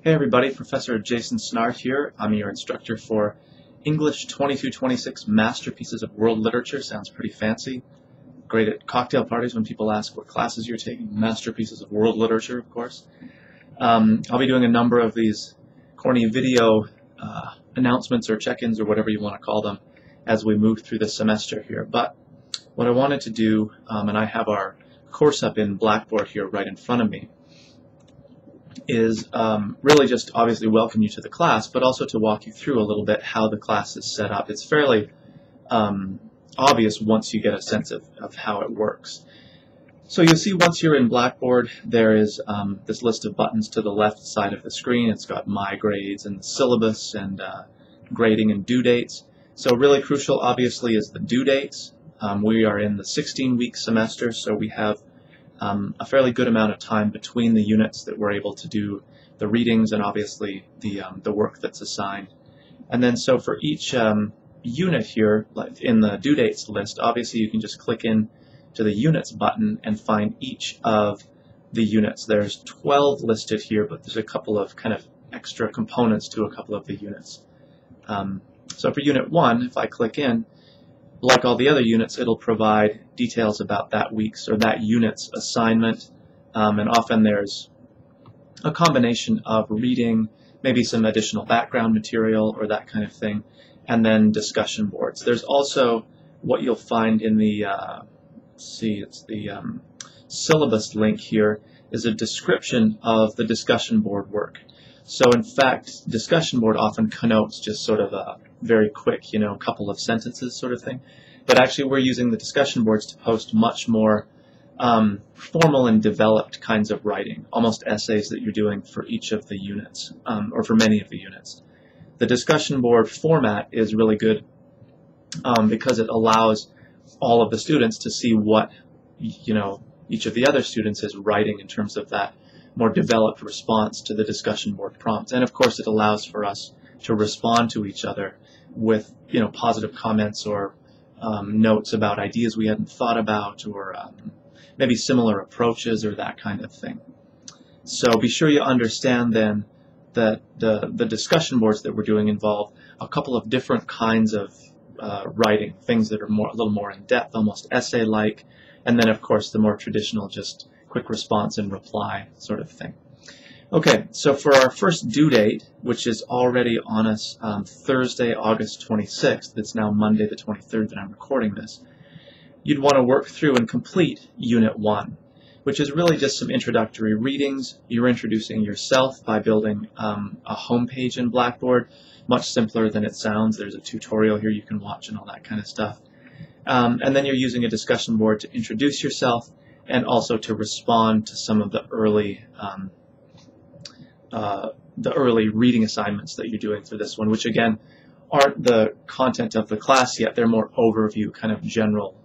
Hey everybody, Professor Jason Snart here. I'm your instructor for English 2226 Masterpieces of World Literature. Sounds pretty fancy. Great at cocktail parties when people ask what classes you're taking. Masterpieces of World Literature, of course. I'll be doing a number of these corny video announcements or check-ins or whatever you want to call them as we move through the semester here. But what I wanted to do, and I have our course up in Blackboard here right in front of me, is really just obviously welcome you to the class, but also to walk you through a little bit how the class is set up. It's fairly obvious once you get a sense of how it works. So you'll see once you're in Blackboard, there is this list of buttons to the left side of the screen. It's got My Grades and the syllabus and grading and due dates. So really crucial, obviously, is the due dates. We are in the 16-week semester, so we have a fairly good amount of time between the units that we're able to do the readings and obviously the work that's assigned. And then so for each unit here, like in the due dates list, obviously you can just click in to the units button and find each of the units. There's 12 listed here, but there's a couple of kind of extra components to a couple of the units. So for unit 1, if I click in, like all the other units, it'll provide details about that week's or that unit's assignment, and often there's a combination of reading, maybe some additional background material or that kind of thing, and then discussion boards. There's also what you'll find in the, it's the syllabus link here, is a description of the discussion board work. So in fact, discussion board often connotes just sort of a very quick, couple of sentences sort of thing. But actually we're using the discussion boards to post much more formal and developed kinds of writing, almost essays that you're doing for each of the units, or for many of the units. The discussion board format is really good because it allows all of the students to see what each of the other students is writing in terms of that more developed response to the discussion board prompts. And of course it allows for us to respond to each other with positive comments or notes about ideas we hadn't thought about, or maybe similar approaches or that kind of thing. So be sure you understand then that the discussion boards that we're doing involve a couple of different kinds of writing, things that are a little more in depth, almost essay-like, and then of course the more traditional just quick response and reply sort of thing. Okay, so for our first due date, which is already on us Thursday, August 26th, it's now Monday the 23rd that I'm recording this, you'd want to work through and complete Unit 1, which is really just some introductory readings. You're introducing yourself by building a home page in Blackboard, much simpler than it sounds. There's a tutorial here you can watch and all that kind of stuff. And then you're using a discussion board to introduce yourself and also to respond to some of the early reading assignments that you're doing for this one, which again aren't the content of the class yet. They're more overview, kind of general,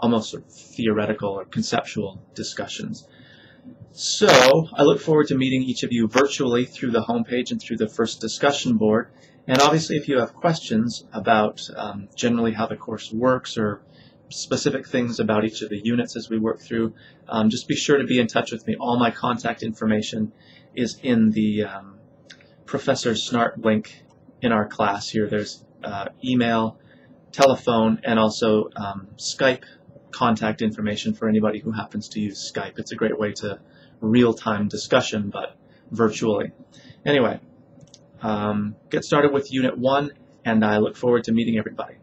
almost sort of theoretical or conceptual discussions. So I look forward to meeting each of you virtually through the homepage and through the first discussion board. And obviously if you have questions about generally how the course works or specific things about each of the units as we work through, just be sure to be in touch with me. All my contact information is in the Professor Snart link in our class here. There's email, telephone, and also Skype contact information for anybody who happens to use Skype. It's a great way to real-time discussion, but virtually. Anyway, get started with Unit 1, and I look forward to meeting everybody.